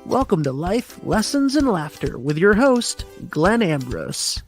Welcome to Life, Lessons, and Laughter with your host, Glenn Ambrose.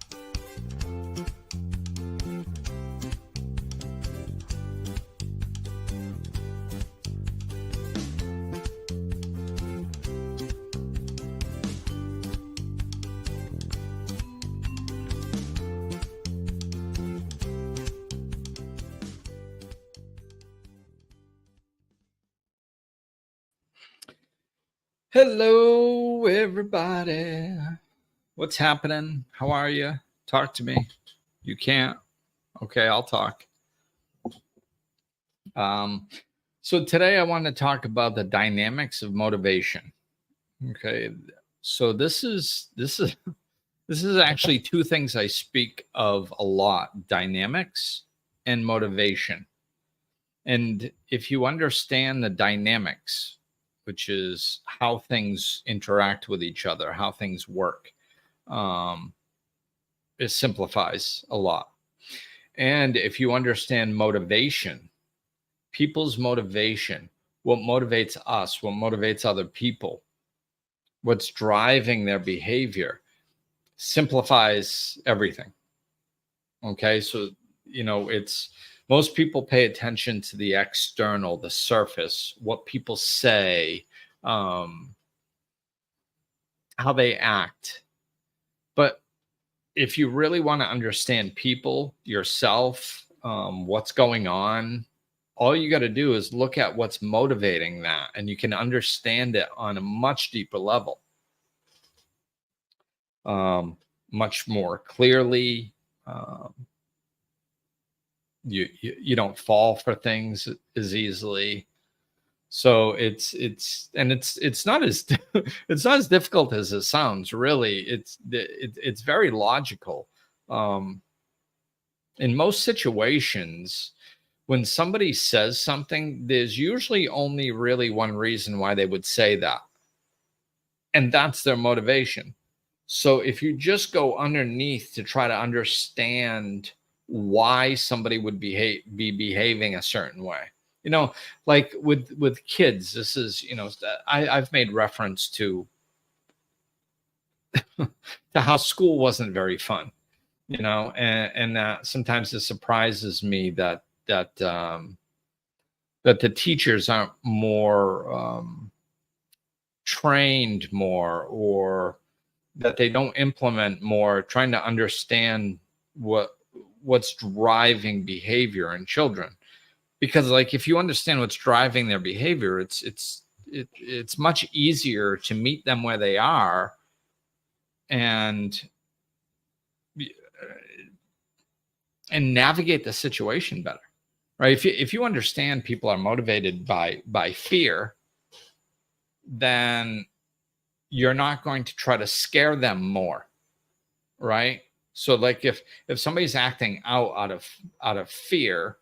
Hello, everybody. What's happening? How are you? Talk to me. You can't? Okay, I'll talk. So today I want to talk about the dynamics of motivation. Okay, so this is actually two things I speak of a lot: dynamics and motivation. And if you understand the dynamics, which is how things interact with each other, how things work, it simplifies a lot. And if you understand motivation, people's motivation, what motivates us, what motivates other people, what's driving their behavior, simplifies everything. Okay, so it's most people pay attention to the external, the surface, what people say, how they act. But if you really want to understand people, yourself, what's going on, all you got to do is look at what's motivating that, and you can understand it on a much deeper level, much more clearly. You don't fall for things as easily. So it's not as it's not as difficult as it sounds. Really, it's very logical. In most situations, when somebody says something, there's usually only really one reason why they would say that, and that's their motivation. So if you just go underneath to try to understand why somebody would be behaving a certain way, like with kids, this is, I've made reference to to how school wasn't very fun, and that sometimes it surprises me that the teachers aren't more trained more, or that they don't implement more, trying to understand what's driving behavior in children. Because like, if you understand what's driving their behavior, it's much easier to meet them where they are and navigate the situation better, right? If you understand people are motivated by fear, then you're not going to try to scare them more, right? So like, if somebody's acting out of fear,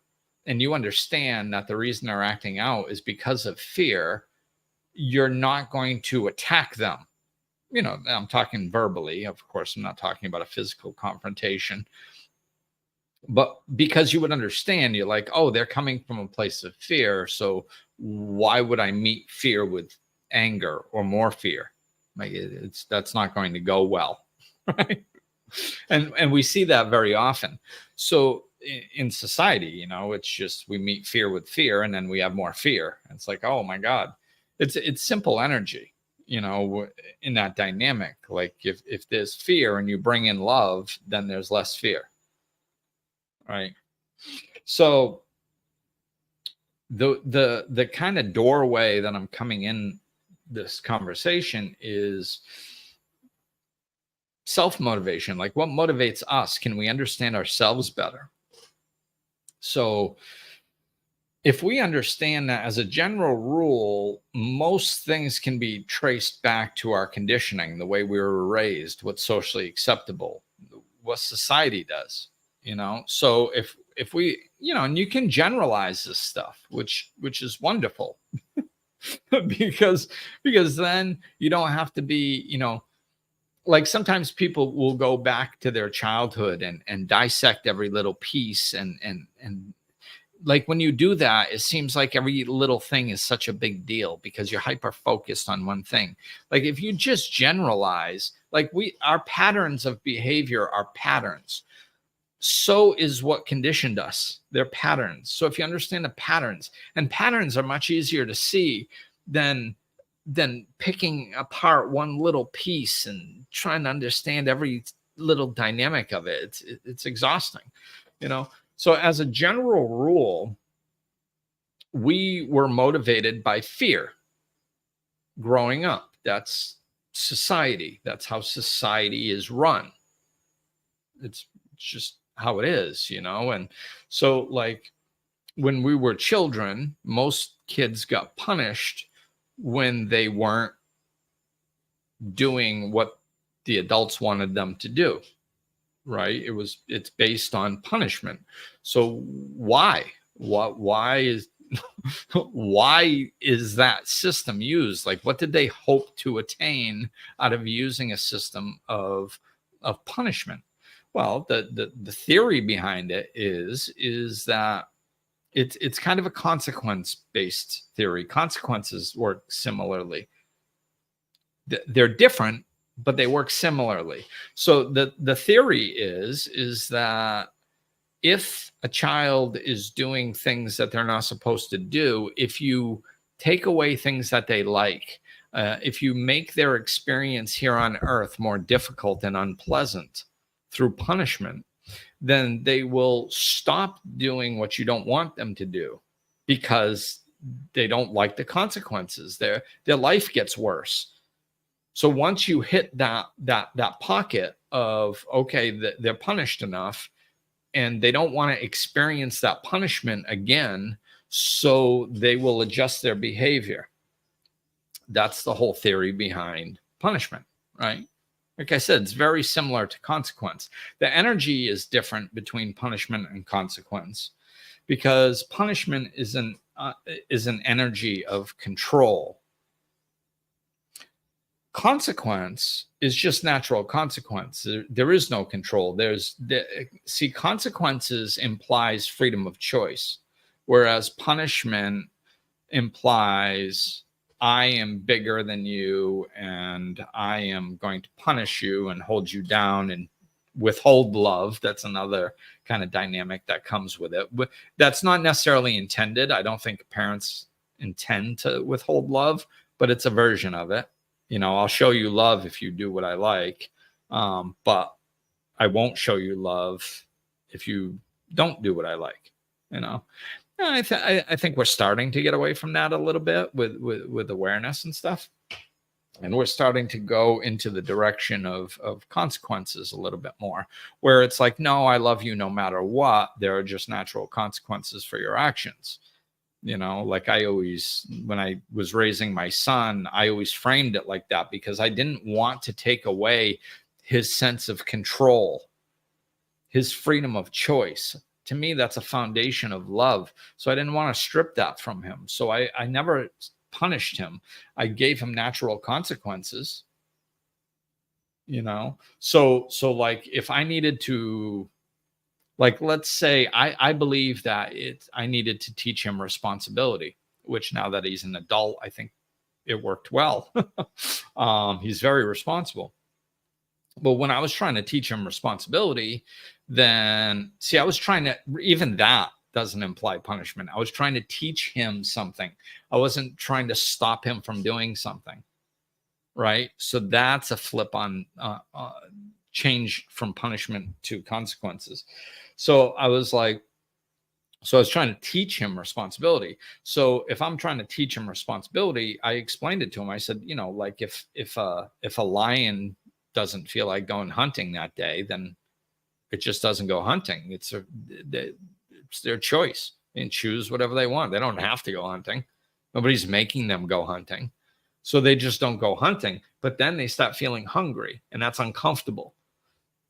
and you understand that the reason they're acting out is because of fear, you're not going to attack them. I'm talking verbally, of course. I'm not talking about a physical confrontation, but because you would understand, you're like, oh, they're coming from a place of fear, so why would I meet fear with anger or more fear? Like, that's not going to go well, right? And we see that very often. So in society, it's just, we meet fear with fear, and then we have more fear. It's like, oh my God, it's simple energy, in that dynamic. Like, if there's fear and you bring in love, then there's less fear, right? So the kind of doorway that I'm coming in this conversation is self-motivation. Like, what motivates us? Can we understand ourselves better? So if we understand that, as a general rule, most things can be traced back to our conditioning, the way we were raised, what's socially acceptable, what society does, So if we, and you can generalize this stuff, which is wonderful, because then you don't have to be, like, sometimes people will go back to their childhood and dissect every little piece and like when you do that, it seems like every little thing is such a big deal because you're hyper focused on one thing. Like if you just generalize, like our patterns of behavior are patterns. So is what conditioned us. They're patterns. So if you understand the patterns, and patterns are much easier to see than picking apart one little piece and trying to understand every little dynamic of it. It's exhausting, you know. So as a general rule, we were motivated by fear growing up. That's society. That's how society is run. It's just how it is, you know. And so like when we were children, most kids got punished when they weren't doing what the adults wanted them to do, right? It's based on punishment. So why is why is that system used? Like what did they hope to attain out of using a system of punishment? Well, the theory behind it is that it's kind of a consequence based theory. Consequences work similarly. They're different, but they work similarly. So the theory is that if a child is doing things that they're not supposed to do, if you take away things that they like, if you make their experience here on earth more difficult and unpleasant through punishment, then they will stop doing what you don't want them to do because they don't like the consequences. Their life gets worse. So once you hit that pocket of, okay, they're punished enough and they don't want to experience that punishment again, so they will adjust their behavior. That's the whole theory behind punishment, right? Like I said, it's very similar to consequence. The energy is different between punishment and consequence because punishment is an energy of control. Consequence is just natural consequence. There is no control. See, consequences implies freedom of choice, whereas punishment implies I am bigger than you and I am going to punish you and hold you down and withhold love. That's another kind of dynamic that comes with it. That's not necessarily intended. I don't think parents intend to withhold love, but it's a version of it. You know, I'll show you love if you do what I like, but I won't show you love if you don't do what I like, you know. I think we're starting to get away from that a little bit with awareness and stuff. And we're starting to go into the direction of consequences a little bit more, where it's like, no, I love you no matter what. There are just natural consequences for your actions. You know, like I always, when I was raising my son, I always framed it like that because I didn't want to take away his sense of control, his freedom of choice. To me, that's a foundation of love. So I didn't want to strip that from him. So I never punished him. I gave him natural consequences, you know? So like if I needed to, like, let's say I believe that I needed to teach him responsibility, which now that he's an adult, I think it worked well. He's very responsible. But when I was trying to teach him responsibility, then see, I was trying to, even that doesn't imply punishment. I was trying to teach him something. I wasn't trying to stop him from doing something. Right. So that's a flip on change from punishment to consequences. So I was trying to teach him responsibility. So if I'm trying to teach him responsibility, I explained it to him. I said, you know, like if a lion doesn't feel like going hunting that day, then it just doesn't go hunting. It's their choice and choose whatever they want. They don't have to go hunting. Nobody's making them go hunting. So they just don't go hunting. But then they start feeling hungry, and that's uncomfortable.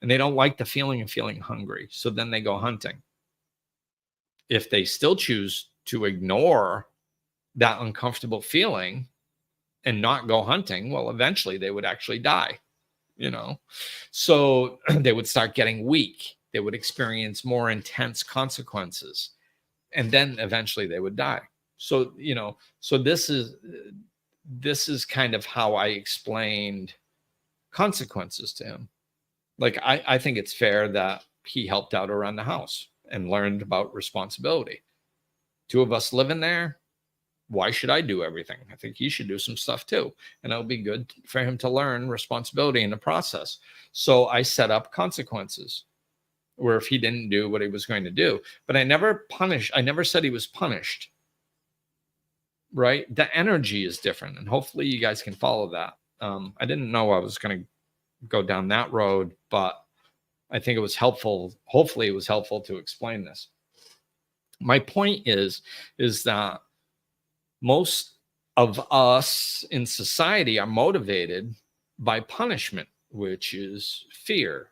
And they don't like the feeling of feeling hungry. So then they go hunting. If they still choose to ignore that uncomfortable feeling and not go hunting, well, eventually they would actually die, you know? So they would start getting weak. They would experience more intense consequences. and then eventually they would die. So, so this is kind of how I explained consequences to him. Like, I think it's fair that he helped out around the house and learned about responsibility. Two of us living there, why should I do everything? I think he should do some stuff too. And it'll be good for him to learn responsibility in the process. So I set up consequences where if he didn't do what he was going to do, but I never said he was punished. Right? The energy is different. And hopefully you guys can follow that. I didn't know I was going to go down that road, but I think it was helpful. Hopefully it was helpful to explain this. My point is that most of us in society are motivated by punishment, which is fear,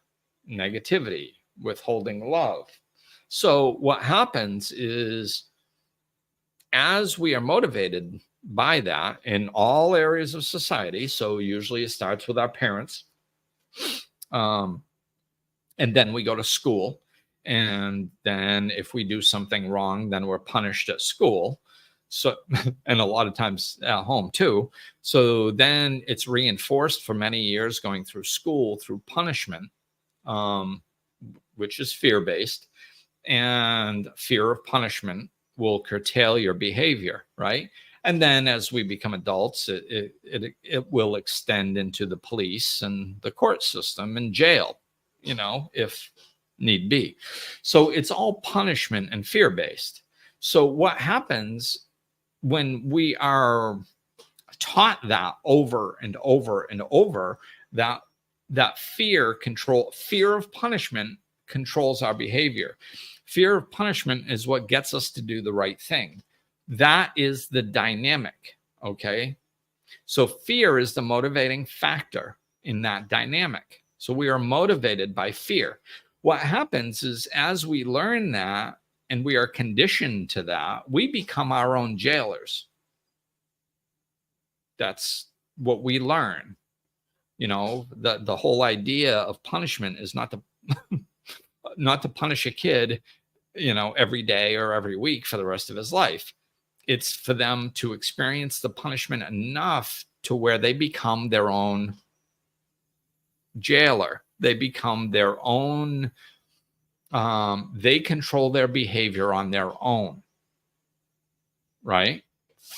negativity, withholding love. So what happens is, as we are motivated by that in all areas of society, so usually it starts with our parents, and then we go to school, and then if we do something wrong, then we're punished at school. So, and a lot of times at home too. So then it's reinforced for many years going through school through punishment, which is fear-based, and fear of punishment will curtail your behavior, right? And then as we become adults, it will extend into the police and the court system and jail, if need be. So it's all punishment and fear-based. So what happens when we are taught that over and over and over, that fear of punishment controls our behavior. Fear of punishment is what gets us to do the right thing. That is the dynamic, okay? So fear is the motivating factor in that dynamic. So we are motivated by fear. What happens is, as we learn that and we are conditioned to that, we become our own jailers. That's what we learn. The whole idea of punishment is not to punish a kid, every day or every week for the rest of his life. It's for them to experience the punishment enough to where they become their own jailer. They become their own, they control their behavior on their own, right?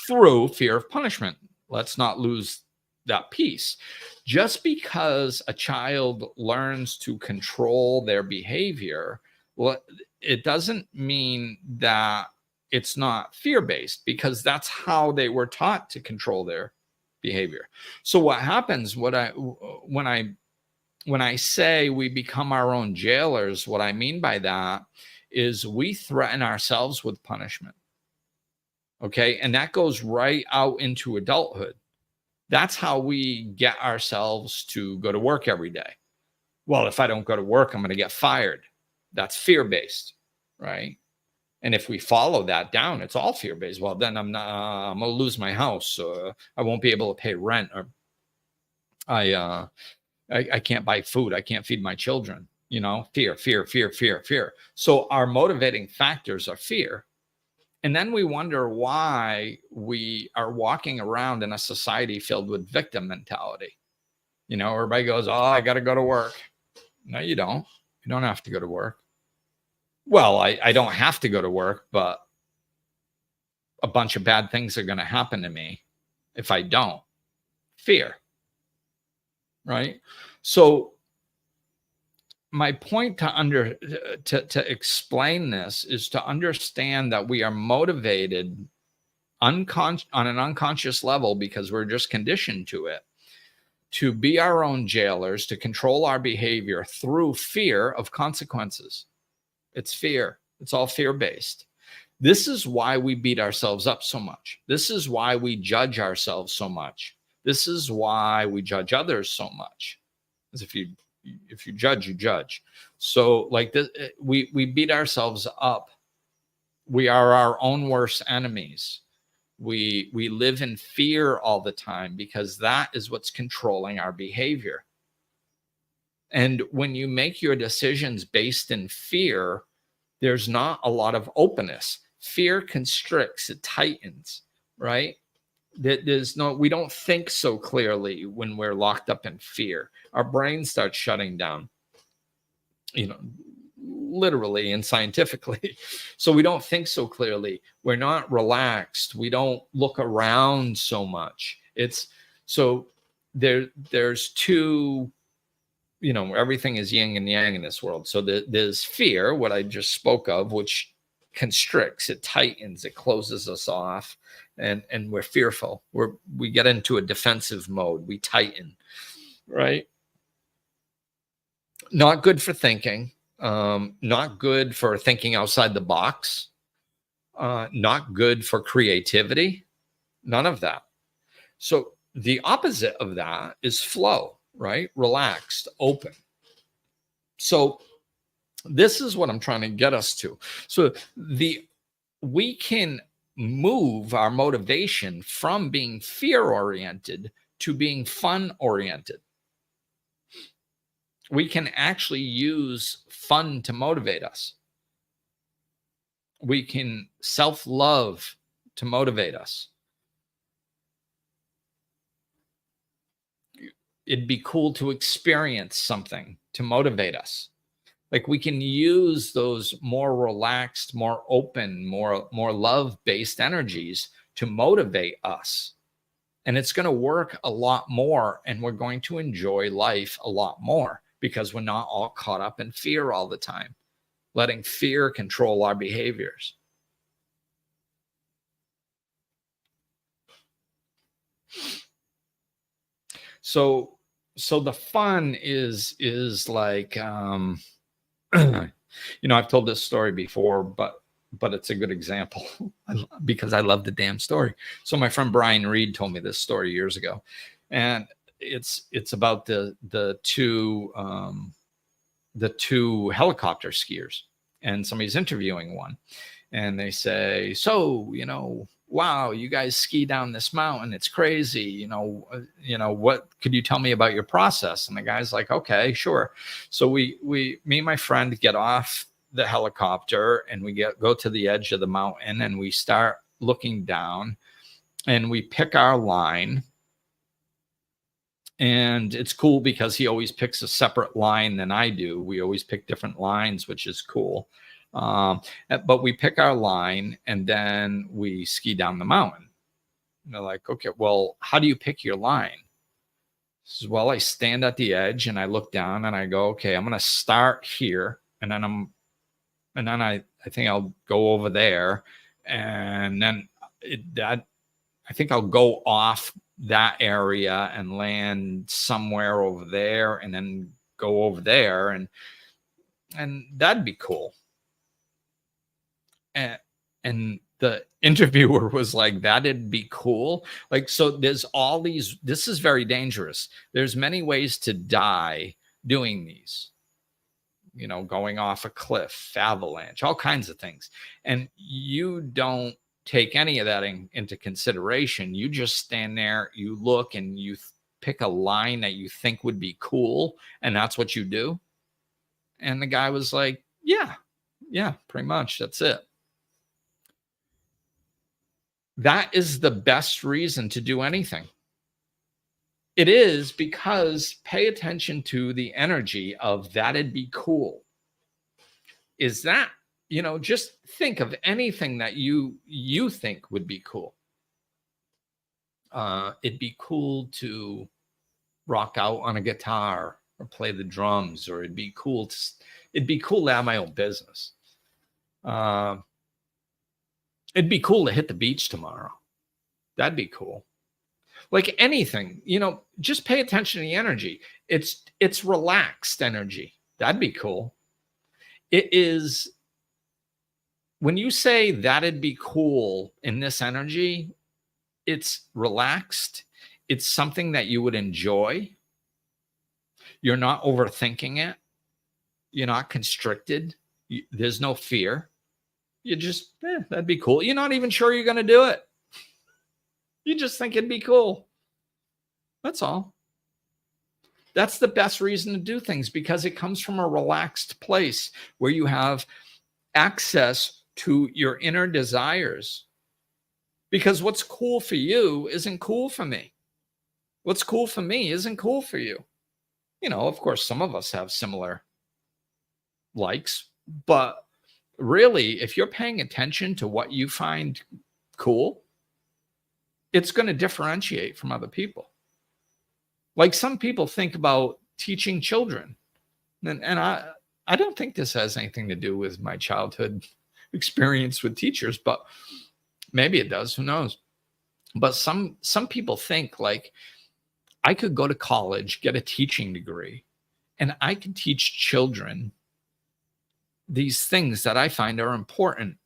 Through fear of punishment. Let's not lose that piece. Just because a child learns to control their behavior, well, it doesn't mean that it's not fear-based, because that's how they were taught to control their behavior. So what happens when I say we become our own jailers, what I mean by that is we threaten ourselves with punishment. Okay. And that goes right out into adulthood. That's how we get ourselves to go to work every day. Well, if I don't go to work, I'm going to get fired. That's fear-based, right? And if we follow that down, it's all fear-based. Well, then I'm going to lose my house. I won't be able to pay rent, or I can't buy food. I can't feed my children. Fear, fear, fear, fear, fear. So our motivating factors are fear. And then we wonder why we are walking around in a society filled with victim mentality. Everybody goes, oh, I got to go to work. No, you don't. You don't have to go to work. Well, I don't have to go to work, but a bunch of bad things are going to happen to me if I don't. Fear. Right? So my point to explain this is to understand that we are motivated on an unconscious level, because we're just conditioned to it, to be our own jailers, to control our behavior through fear of consequences. It's fear. It's all fear-based. This is why we beat ourselves up so much. This is why we judge ourselves so much. This is why we judge others so much. As if you judge, you judge. So like this, we beat ourselves up. We are our own worst enemies. We live in fear all the time, because that is what's controlling our behavior. And when you make your decisions based in fear, there's not a lot of openness. Fear constricts, it tightens, right? We don't think so clearly when we're locked up in fear. Our brain starts shutting down, literally and scientifically. So we don't think so clearly. We're not relaxed. We don't look around so much. There's two, everything is yin and yang in this world. So there's fear, what I just spoke of, which constricts, it tightens, it closes us off, and we're fearful. We get into a defensive mode. We tighten, right? Not good for thinking. Not good for thinking outside the box. Not good for creativity. None of that. So the opposite of that is flow, right? Relaxed, open. So this is what I'm trying to get us to. So we can move our motivation from being fear-oriented to being fun-oriented. We can actually use fun to motivate us. We can self-love to motivate us. It'd be cool to experience something to motivate us. Like, we can use those more relaxed, more open, more love-based energies to motivate us. And it's going to work a lot more, and we're going to enjoy life a lot more because we're not all caught up in fear all the time, letting fear control our behaviors. So the fun is like, I've told this story before, but it's a good example because I love the damn story. So my friend Brian Reed told me this story years ago, and it's about the two helicopter skiers, and somebody's interviewing one, and they say, so, wow, you guys ski down this mountain. It's crazy. What could you tell me about your process? And the guy's like, okay, sure. So me and my friend get off the helicopter, and we go to the edge of the mountain, and we start looking down, and we pick our line. And it's cool because he always picks a separate line than I do. We always pick different lines, which is cool. But we pick our line, and then we ski down the mountain. And they're like, okay, well, how do you pick your line? Says, well, I stand at the edge and I look down and I go, okay, I'm going to start here. And then I think I'll go over there. And then I think I'll go off that area and land somewhere over there, and then go over there. And that'd be cool. And the interviewer was like, that'd be cool. Like, so there's all these, this is very dangerous. There's many ways to die doing these, going off a cliff, avalanche, all kinds of things. And you don't take any of that into consideration. You just stand there, you look, and you pick a line that you think would be cool. And that's what you do. And the guy was like, yeah, pretty much. That's it. That is the best reason to do anything. It is, because pay attention to the energy of that'd be cool. Is that, just think of anything that you think would be cool. It'd be cool to rock out on a guitar or play the drums, or it'd be cool to have my own business. It'd be cool to hit the beach tomorrow. That'd be cool. Like anything, just pay attention to the energy. It's relaxed energy. That'd be cool. It is, when you say that'd be cool in this energy, it's relaxed. It's something that you would enjoy. You're not overthinking it. You're not constricted. There's no fear. You just, that'd be cool. You're not even sure you're going to do it. You just think it'd be cool. That's all. That's the best reason to do things, because it comes from a relaxed place where you have access to your inner desires. Because what's cool for you isn't cool for me. What's cool for me isn't cool for you. Of course, some of us have similar likes, but really, if you're paying attention to what you find cool, it's going to differentiate from other people. Like some people think about teaching children, and I don't think this has anything to do with my childhood experience with teachers, but maybe it does. Who knows? But some people think like, I could go to college, get a teaching degree, and I can teach children these things that I find are important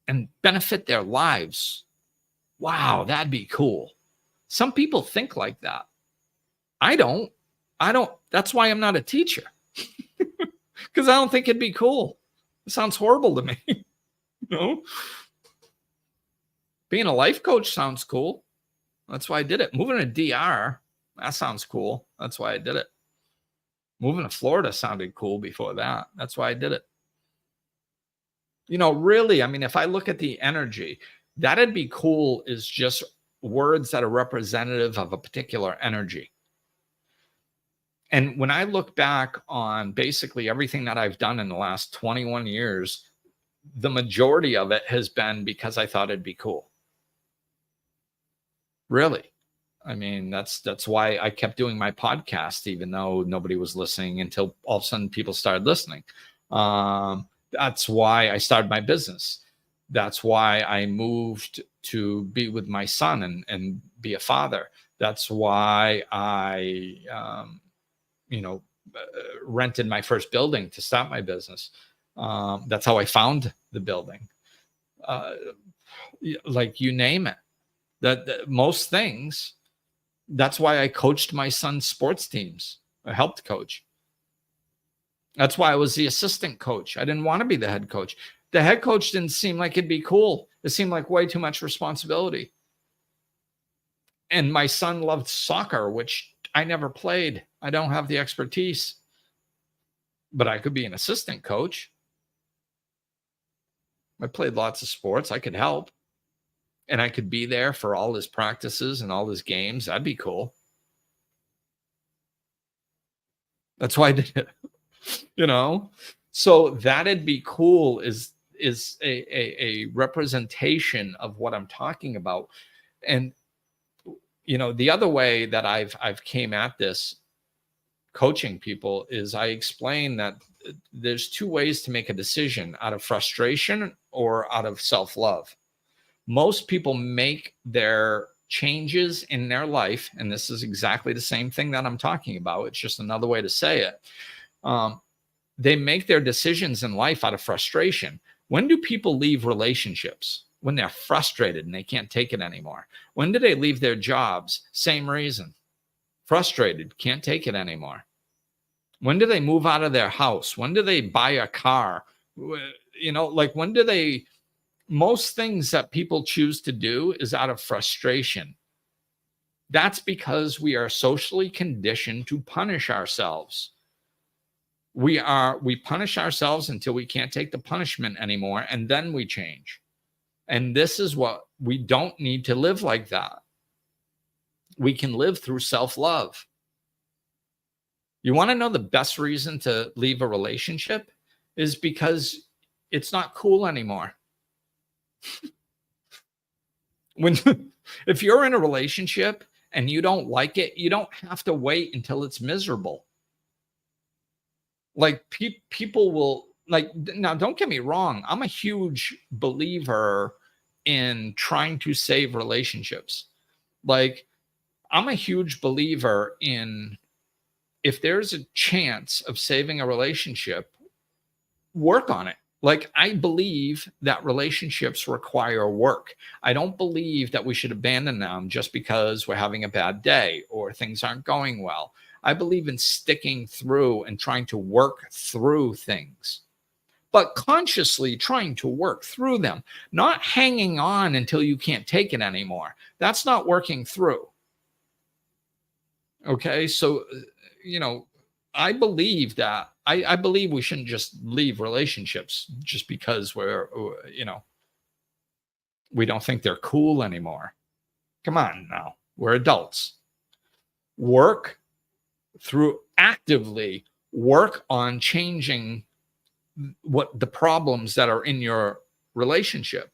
and benefit their lives. Wow, that'd be cool. Some people think like that. I don't. That's why I'm not a teacher. Because I don't think it'd be cool. It sounds horrible to me. Being a life coach sounds cool. That's why I did it. Moving to DR, that sounds cool. That's why I did it. Moving to Florida sounded cool before that. That's why I did it. Really, I mean, if I look at the energy, that'd be cool is just words that are representative of a particular energy. And when I look back on basically everything that I've done in the last 21 years, the majority of it has been because I thought it'd be cool. Really. I mean, that's why I kept doing my podcast, even though nobody was listening, until all of a sudden people started listening. That's why I started my business. That's why I moved to be with my son and be a father. That's why I, rented my first building to start my business. That's how I found the building. Like you name it. That most things. That's why I coached my son's sports teams. I helped coach. That's why I was the assistant coach. I didn't want to be the head coach. The head coach didn't seem like it'd be cool. It seemed like way too much responsibility. And my son loved soccer, which I never played. I don't have the expertise. But I could be an assistant coach. I played lots of sports. I could help. And I could be there for all his practices and all his games. That'd be cool. That's why I did it. So that'd be cool is a representation of what I'm talking about. And the other way that I've came at this coaching people is I explain that there's two ways to make a decision: out of frustration or out of self-love. Most people make their changes in their life, and this is exactly the same thing that I'm talking about. It's just another way to say it. They make their decisions in life out of frustration. When do people leave relationships? When they're frustrated and they can't take it anymore. When do they leave their jobs? Same reason. Frustrated, can't take it anymore. When do they move out of their house? When do they buy a car? When do they... Most things that people choose to do is out of frustration. That's because we are socially conditioned to punish ourselves. We punish ourselves until we can't take the punishment anymore, and then we change. And this is what we don't need to live like that. We can live through self-love. You want to know the best reason to leave a relationship is because it's not cool anymore. If you're in a relationship and you don't like it, you don't have to wait until it's miserable. Like people will now, don't get me wrong. I'm a huge believer in trying to save relationships. Like I'm a huge believer in, if there's a chance of saving a relationship, work on it. Like, I believe that relationships require work. I don't believe that we should abandon them just because we're having a bad day or things aren't going well. I believe in sticking through and trying to work through things, but consciously trying to work through them, not hanging on until you can't take it anymore. That's not working through. Okay. So, I believe that I believe we shouldn't just leave relationships just because we don't think they're cool anymore. Come on now. We're adults. Work actively work on changing what the problems that are in your relationship.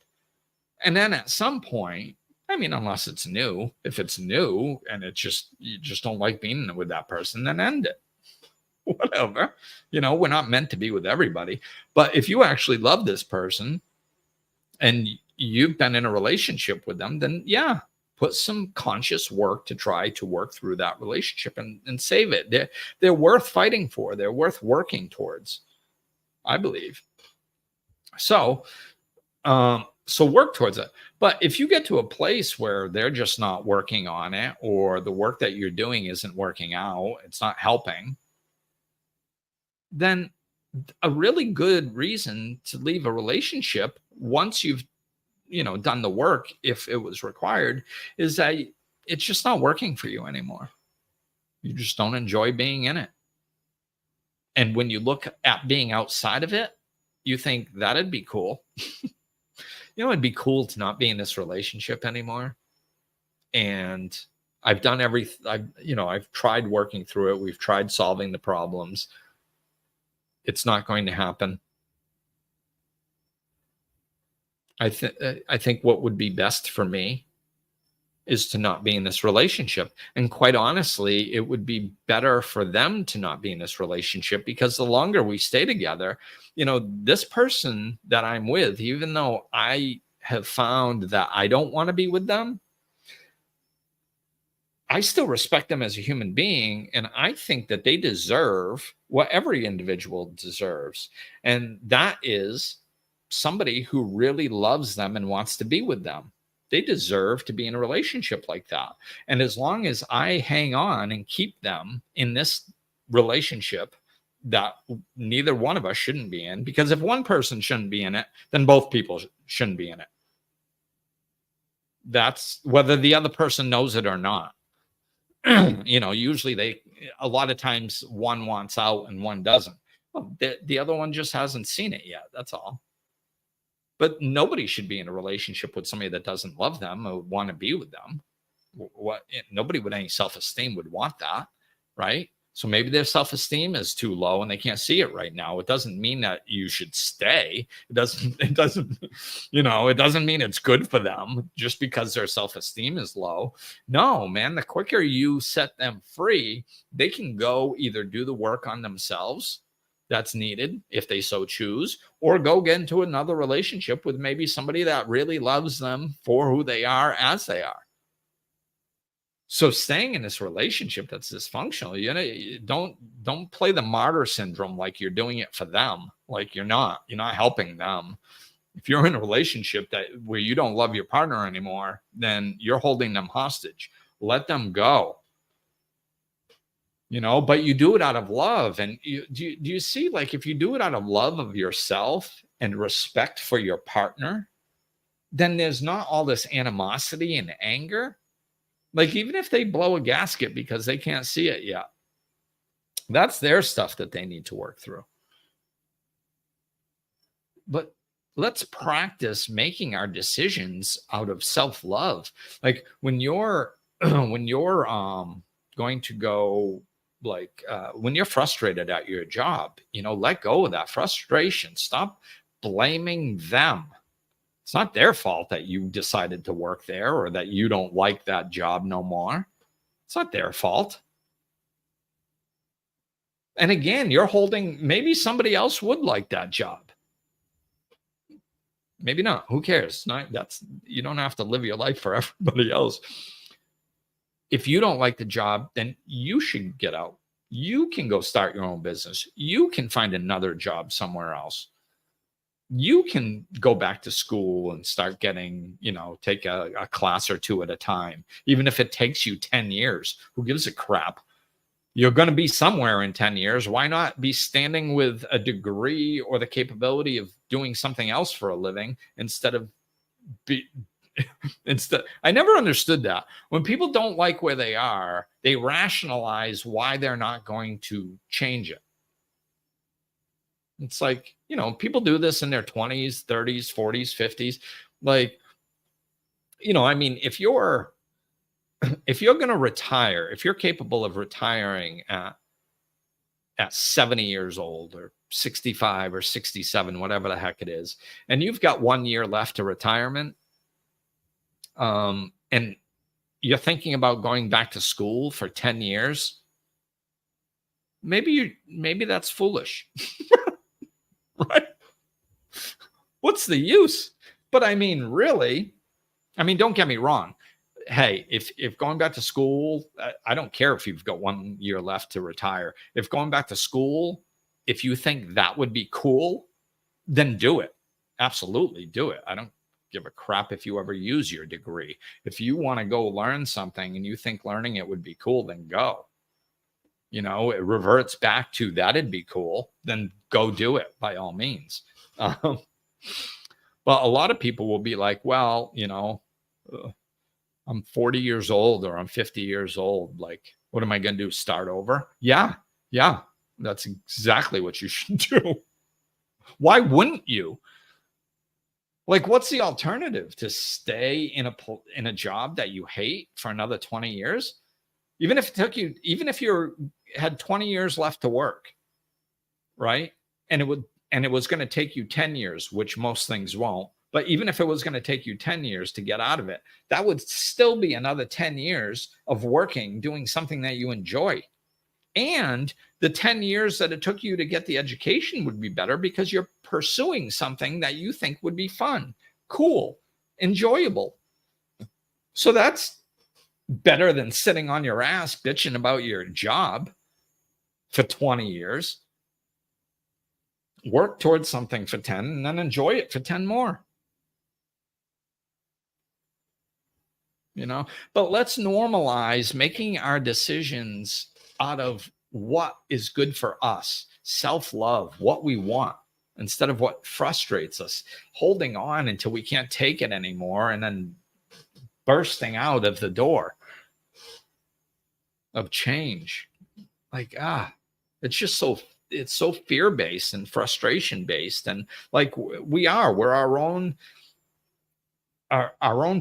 And then at some point, I mean, unless it's new, if it's new and you just don't like being with that person, then end it. Whatever. We're not meant to be with everybody. But if you actually love this person and you've been in a relationship with them, then yeah, put some conscious work to try to work through that relationship and save it. They're worth fighting for. They're worth working towards, I believe. So work towards it. But if you get to a place where they're just not working on it, or the work that you're doing isn't working out, it's not helping, then a really good reason to leave a relationship once you've done the work, if it was required, is that it's just not working for you anymore. You just don't enjoy being in it. And when you look at being outside of it, you think that'd be cool. It'd be cool to not be in this relationship anymore. And I've done everything. I've tried working through it. We've tried solving the problems. It's not going to happen. I think what would be best for me is to not be in this relationship. And quite honestly, it would be better for them to not be in this relationship, because the longer we stay together, this person that I'm with, even though I have found that I don't want to be with them, I still respect them as a human being. And I think that they deserve what every individual deserves. And that is somebody who really loves them and wants to be with them. They deserve to be in a relationship like that. And as long as I hang on and keep them in this relationship that neither one of us shouldn't be in, because if one person shouldn't be in it, then both people shouldn't be in it. That's whether the other person knows it or not. Usually a lot of times one wants out and one doesn't. Well, the other one just hasn't seen it yet. That's all. But nobody should be in a relationship with somebody that doesn't love them or want to be with them. Nobody with any self-esteem would want that, right? So maybe their self-esteem is too low and they can't see it right now. It doesn't mean that you should stay. It doesn't mean it's good for them just because their self-esteem is low. No, man, the quicker you set them free, they can go either do the work on themselves that's needed if they so choose, or go get into another relationship with maybe somebody that really loves them for who they are as they are. So staying in this relationship that's dysfunctional, don't play the martyr syndrome like you're doing it for them. Like you're not helping them. If you're in a relationship where you don't love your partner anymore, then you're holding them hostage. Let them go. But you do it out of love. And do you see, like, if you do it out of love of yourself and respect for your partner, then there's not all this animosity and anger. Like, even if they blow a gasket because they can't see it yet, that's their stuff that they need to work through. But let's practice making our decisions out of self-love. Like when you're going to go, like when you're frustrated at your job, let go of that frustration. Stop blaming them. It's not their fault that you decided to work there or that you don't like that job no more. It's not their fault. And again, maybe somebody else would like that job. Maybe not. Who cares? You don't have to live your life for everybody else. If you don't like the job, then you should get out. You can go start your own business. You can find another job somewhere else. You can go back to school and start getting, take a class or two at a time. Even if it takes you 10 years, who gives a crap? You're going to be somewhere in 10 years. Why not be standing with a degree or the capability of doing something else for a living instead of I never understood that. When people don't like where they are, they rationalize why they're not going to change it. It's like, people do this in their 20s, 30s, 40s, 50s. Like, I mean, if you're going to retire, if you're capable of retiring at 70 years old or 65 or 67, whatever the heck it is, and you've got 1 year left to retirement, and you're thinking about going back to school for 10 years, maybe that's foolish. Right? What's the use? But I mean, really, don't get me wrong. Hey, if going back to school, I don't care if you've got 1 year left to retire. If going back to school, if you think that would be cool, then do it. Absolutely do it. I don't give a crap if you ever use your degree. If you want to go learn something and you think learning it would be cool, then go. It reverts back to that'd be cool, then go do it by all means. But a lot of people will be like, well, I'm 40 years old or I'm 50 years old. Like, what am I going to do? Start over? Yeah. That's exactly what you should do. Why wouldn't you? Like, what's the alternative? To stay in a job that you hate for another 20 years? Even if you had 20 years left to work, right? And it was going to take you 10 years, which most things won't. But even if it was going to take you 10 years to get out of it, that would still be another 10 years of working, doing something that you enjoy. And the 10 years that it took you to get the education would be better because you're pursuing something that you think would be fun, cool, enjoyable. So that's better than sitting on your ass bitching about your job for 20 years. Work towards something for 10 and then enjoy it for 10 more. But let's normalize making our decisions out of what is good for us, self-love, what we want, instead of what frustrates us, holding on until we can't take it anymore and then bursting out of the door of change. Like, it's so fear-based and frustration-based. And like we're our own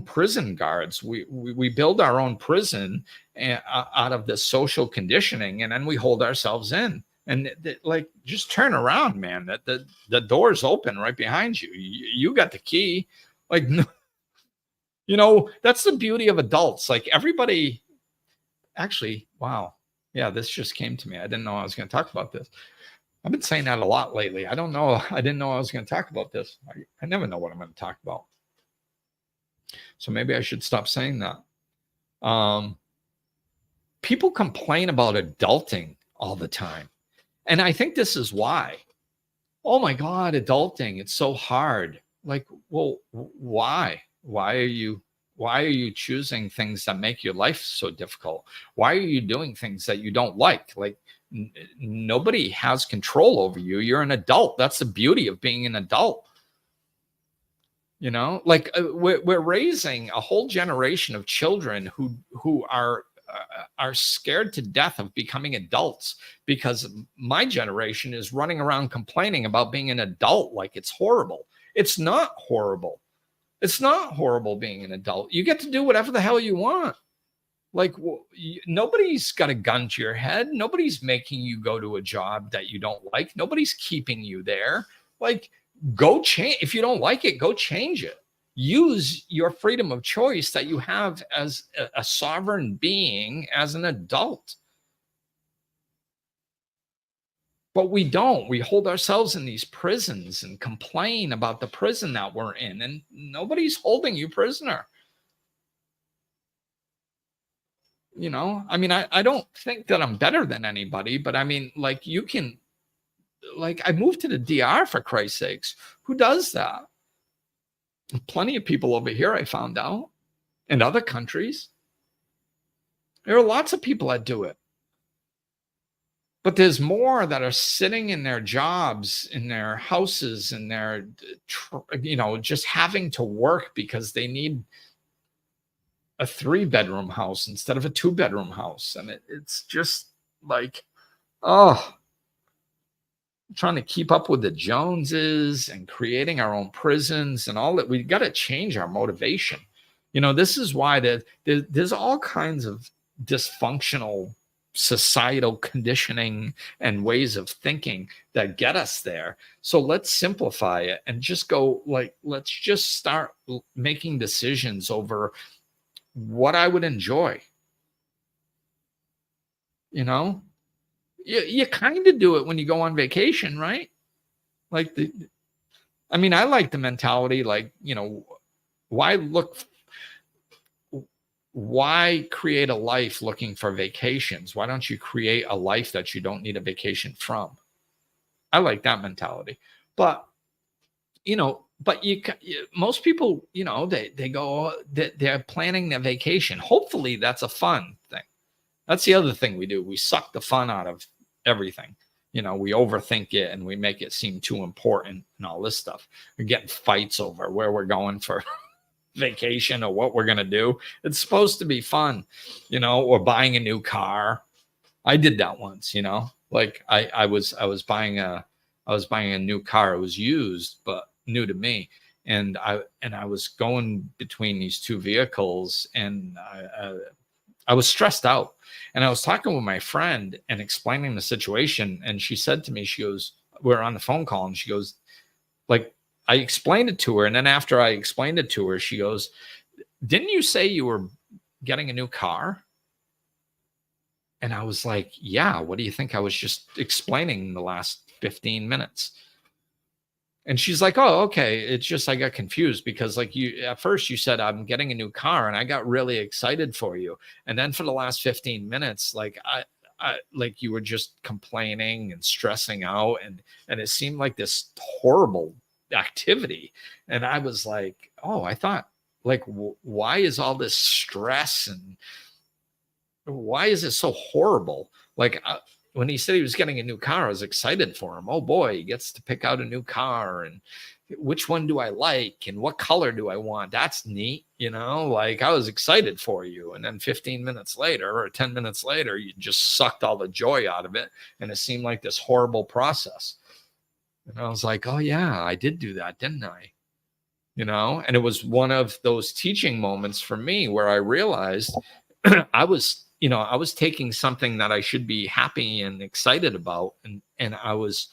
prison guards. We build our own prison out of this social conditioning, and then we hold ourselves in. And like, just turn around, man. The door's open right behind you. You got the key. Like, that's the beauty of adults. Like, everybody. Actually, wow. Yeah, this just came to me. I didn't know I was going to talk about this. I've been saying that a lot lately. I didn't know I was going to talk about this. I never know what I'm going to talk about. So maybe I should stop saying that. People complain about adulting all the time. And I think this is why. Oh my God, adulting, it's so hard. Like, well, why? Why are you choosing things that make your life so difficult? Why are you doing things that you don't like? Like, nobody has control over you. You're an adult. That's the beauty of being an adult. Like, we're raising a whole generation of children who are scared to death of becoming adults, because my generation is running around complaining about being an adult like it's horrible. It's not horrible. It's not horrible being an adult. You get to do whatever the hell you want. Like, nobody's got a gun to your head. Nobody's making you go to a job that you don't like. Nobody's keeping you there. Like, go change. If you don't like it, go change it. Use your freedom of choice that you have as a sovereign being, as an adult. But we don't. We hold ourselves in these prisons and complain about the prison that we're in, and nobody's holding you prisoner. I don't think that I'm better than anybody, but like, you can, like, I moved to the DR, for Christ's sakes. Who does that? Plenty of people over here, I found out, in other countries. There are lots of people that do it. But there's more that are sitting in their jobs, in their houses, in their, just having to work because they need a 3-bedroom house instead of a 2-bedroom house. And it's just like, oh, trying to keep up with the Joneses and creating our own prisons and all that. We got to change our motivation. This is why there's all kinds of dysfunctional societal conditioning and ways of thinking that get us there. So let's simplify it and just go, like, let's just start making decisions over what I would enjoy. You kind of do it when you go on vacation, right? Like I like the mentality, like, why create a life looking for vacations? Why don't you create a life that you don't need a vacation from? I like that mentality. But, most people, they go, they're planning their vacation. Hopefully that's a fun thing. That's the other thing we do. We suck the fun out of everything. We overthink it and we make it seem too important and all this stuff. We're getting fights over where we're going for vacation or what we're going to do. It's supposed to be fun, or buying a new car. I did that once, like I was buying a new car. It was used, but new to me. And I was going between these two vehicles, and I was stressed out. And I was talking with my friend and explaining the situation. And she said to me, she goes, we're on the phone call, and she goes, like, I explained it to her. And then after I explained it to her, she goes, didn't you say you were getting a new car? And I was like, yeah, what do you think I was just explaining the last 15 minutes? And she's like, oh, okay. It's just, I got confused because, like, at first you said I'm getting a new car and I got really excited for you. And then for the last 15 minutes, like like you were just complaining and stressing out. And it seemed like this horrible activity. And I was like, oh, I thought, like, why is all this stress and why is it so horrible? Like, when he said he was getting a new car, I was excited for him. Oh boy, he gets to pick out a new car, and which one do I like and what color do I want? That's neat. Like, I was excited for you. And then 15 minutes later or 10 minutes later, you just sucked all the joy out of it. And it seemed like this horrible process. And I was like, oh yeah, I did do that, didn't I? And it was one of those teaching moments for me where I realized I was taking something that I should be happy and excited about, and I was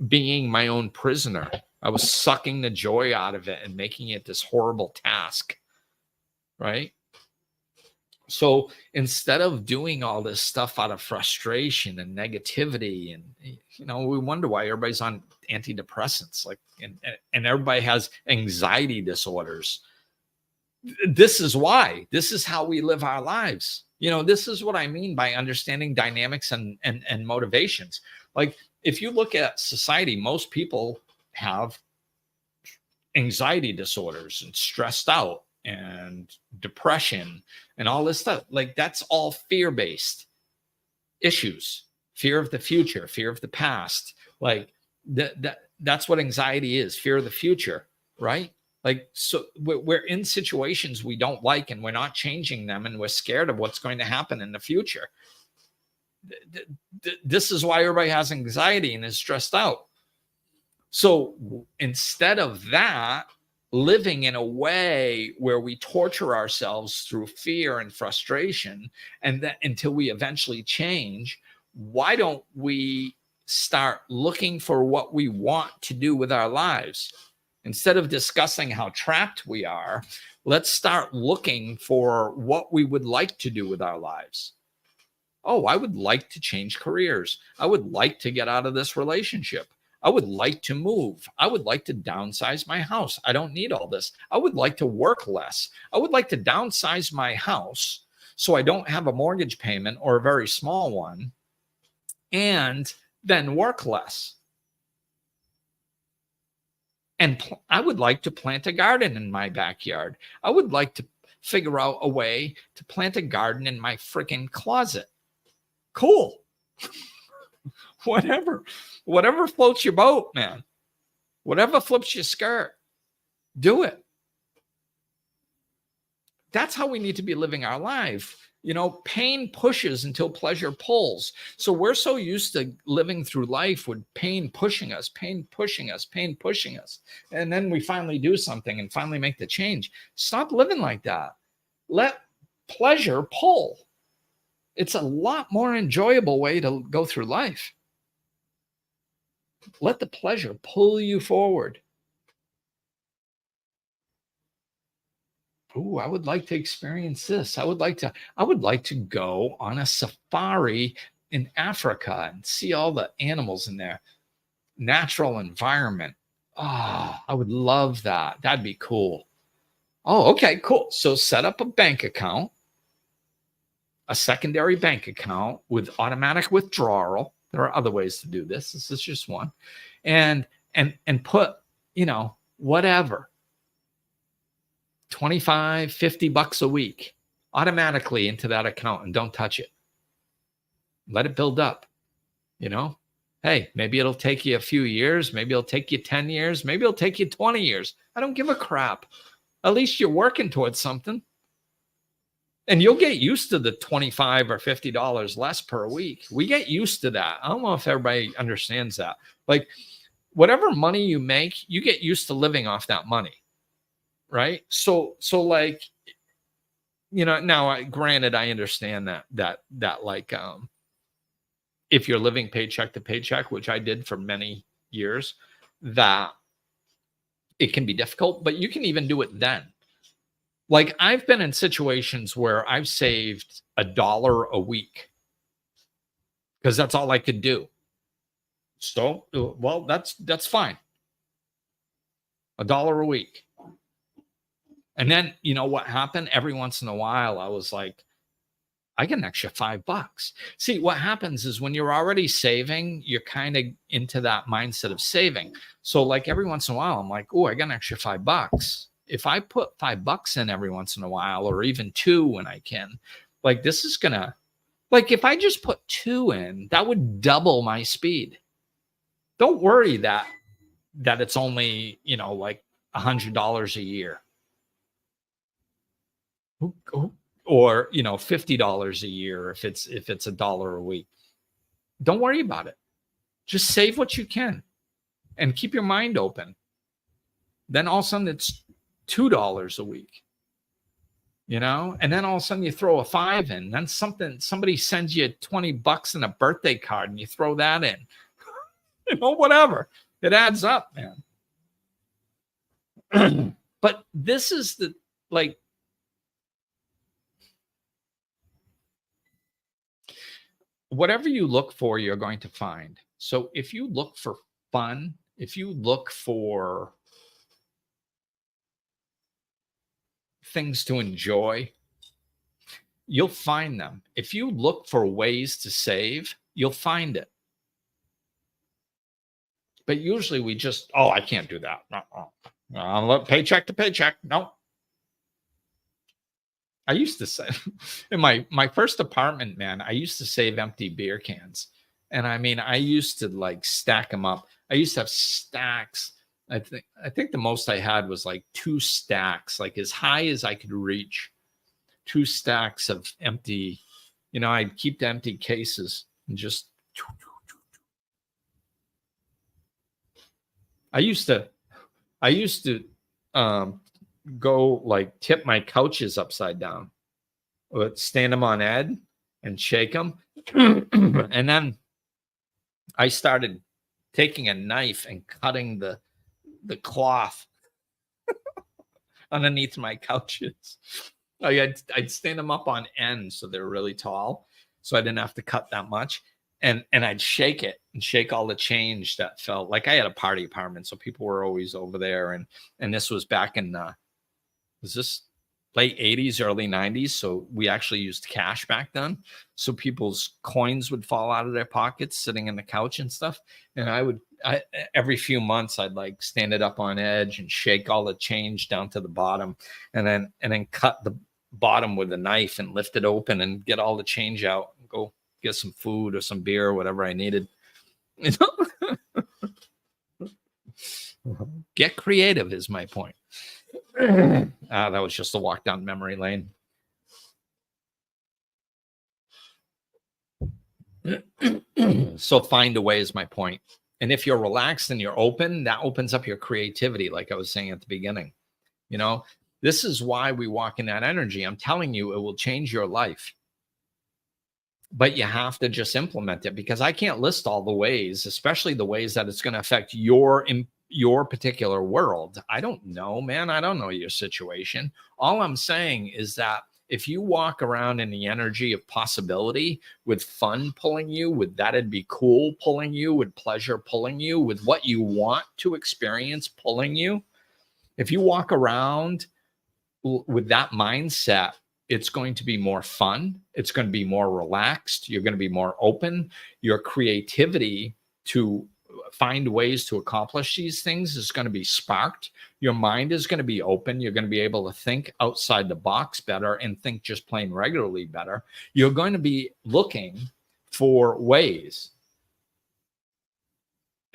being my own prisoner. I was sucking the joy out of it and making it this horrible task, right? So instead of doing all this stuff out of frustration and negativity, and we wonder why everybody's on antidepressants, like, and everybody has anxiety disorders. This is why. This is how we live our lives. This is what I mean by understanding dynamics and motivations. Like, if you look at society, most people have anxiety disorders and stressed out and depression and all this stuff. Like, that's all fear-based issues. Fear of the future, fear of the past. Like, that's what anxiety is, fear of the future, right? Like, so we're in situations we don't like and we're not changing them, and we're scared of what's going to happen in the future. This is why everybody has anxiety and is stressed out. So instead of that, living in a way where we torture ourselves through fear and frustration, and that until we eventually change, why don't we start looking for what we want to do with our lives? Instead of discussing how trapped we are, let's start looking for what we would like to do with our lives. Oh, I would like to change careers. I would like to get out of this relationship. I would like to move. I would like to downsize my house. I don't need all this. I would like to work less. I would like to downsize my house so I don't have a mortgage payment or a very small one, and then work less. And I would like to plant a garden in my backyard. I would like to figure out a way to plant a garden in my freaking closet. Cool. Whatever floats your boat, man. Whatever flips your skirt, do it. That's how we need to be living our life. You know, pain pushes until pleasure pulls. So we're so used to living through life with pain pushing us, pain pushing us, pain pushing us. And then we finally do something and finally make the change. Stop living like that. Let pleasure pull. It's a lot more enjoyable way to go through life. Let the pleasure pull you forward. Oh, I would like to experience this. I would like to go on a safari in Africa and see all the animals in their natural environment. Oh, I would love that. That'd be cool. Oh, okay, cool. So set up a bank account, a secondary bank account with automatic withdrawal. There are other ways to do this. This is just one. And put, whatever, 25, 50 bucks a week automatically into that account and don't touch it. Let it build up. Hey, maybe it'll take you a few years. Maybe it'll take you 10 years. Maybe it'll take you 20 years. I don't give a crap. At least you're working towards something. And you'll get used to the $25 or $50 less per week. We get used to that. I don't know if everybody understands that. Like, whatever money you make, you get used to living off that money. Right. So like, now granted, I understand that like, if you're living paycheck to paycheck, which I did for many years, that it can be difficult, but you can even do it then. Like, I've been in situations where I've saved $1 a week because that's all I could do. So, well, that's fine. $1 a week. And then, what happened? Every once in a while, I was like, I get an extra $5. See, what happens is when you're already saving, you're kind of into that mindset of saving. So like every once in a while, I'm like, oh, I got an extra $5. If I put $5 in every once in a while, or even 2 when I can, like, this is gonna, like, if I just put 2 in, that would double my speed. Don't worry that it's only, like $100 a year. Or $50 a year if it's $1 a week. Don't worry about it. Just save what you can and keep your mind open. Then all of a sudden it's $2 a week. And then all of a sudden you throw a 5 in. Then somebody sends you $20 in a birthday card and you throw that in. Whatever. It adds up, man. But this is the, like, whatever you look for, you're going to find. So if you look for fun, if you look for things to enjoy, you'll find them. If you look for ways to save, you'll find it. But usually we just, I can't do that. No. Paycheck to paycheck. No. I used to say in my first apartment, man, I used to save empty beer cans. And I mean, I used to like stack them up. I used to have stacks. I think the most I had was like 2 stacks, like as high as I could reach. 2 stacks of empty, I'd keep the empty cases and just. I used to go like tip my couches upside down, stand them on end and shake them. And then I started taking a knife and cutting the cloth underneath my couches. I'd stand them up on end so they're really tall, so I didn't have to cut that much. And I'd shake it and shake all the change that felt like I had a party apartment, so people were always over there. And this was back in was this late 80s, early 90s? So we actually used cash back then. So people's coins would fall out of their pockets sitting in the couch and stuff. And I every few months, I'd like stand it up on edge and shake all the change down to the bottom, and then cut the bottom with a knife and lift it open and get all the change out and go get some food or some beer or whatever I needed. Get creative is my point. That was just a walk down memory lane. So find a way is my point. And if you're relaxed and you're open, that opens up your creativity, like I was saying at the beginning. You know, this is why we walk in that energy. I'm telling you, it will change your life. But you have to just implement it, because I can't list all the ways, especially the ways that it's going to affect your particular world. I don't know, man. I don't know your situation. All I'm saying is that if you walk around in the energy of possibility, with fun pulling you, with that'd be cool pulling you, with pleasure pulling you, with what you want to experience pulling you, if you walk around with that mindset, it's going to be more fun. It's going to be more relaxed. You're going to be more open. Your creativity to find ways to accomplish these things is going to be sparked. Your mind is going to be open. You're going to be able to think outside the box better and think just plain regularly better. You're going to be looking for ways,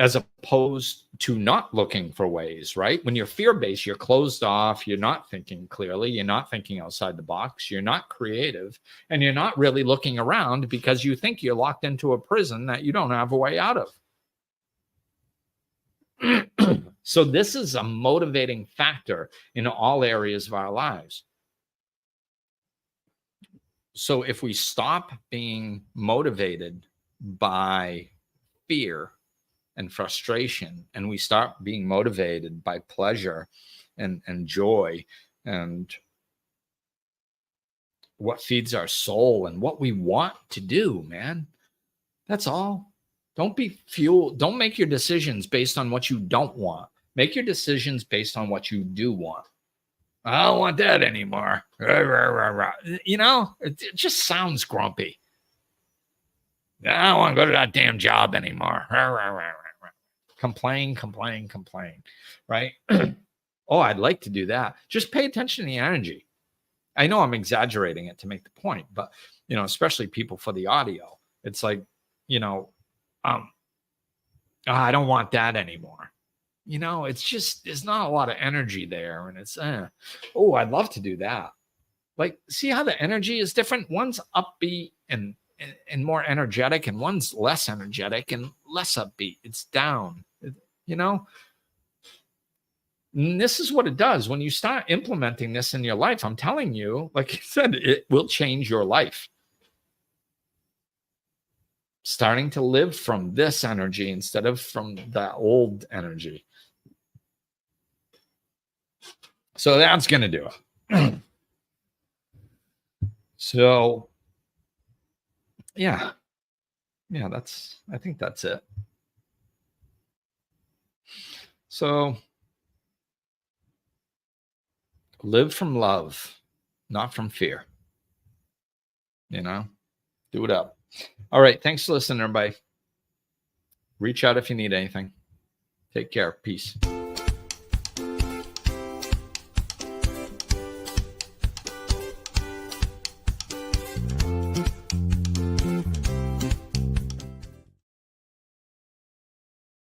as opposed to not looking for ways, right? When you're fear-based, you're closed off, you're not thinking clearly, you're not thinking outside the box, you're not creative, and you're not really looking around because you think you're locked into a prison that you don't have a way out of. So this is a motivating factor in all areas of our lives. So if we stop being motivated by fear and frustration, and we start being motivated by pleasure and joy and what feeds our soul and what we want to do, man, that's all. Don't be fueled. Don't make your decisions based on what you don't want. Make your decisions based on what you do want. I don't want that anymore. You know, it just sounds grumpy. I don't want to go to that damn job anymore. Complain, right? Oh, I'd like to do that. Just pay attention to the energy. I know I'm exaggerating it to make the point, but, you know, especially people for the audio, it's like, you know, I don't want that anymore. You know, it's just, there's not a lot of energy there. And it's, oh, I'd love to do that. Like, see how the energy is different? One's upbeat and more energetic, and one's less energetic and less upbeat. It's down, you know? And this is what it does when you start implementing this in your life. I'm telling you, like I said, it will change your life. Starting to live from this energy instead of from the old energy. So that's going to do it. So, yeah, I think that's it. So live from love, not from fear. You know, do it up. All right. Thanks for listening, everybody. Reach out if you need anything. Take care. Peace.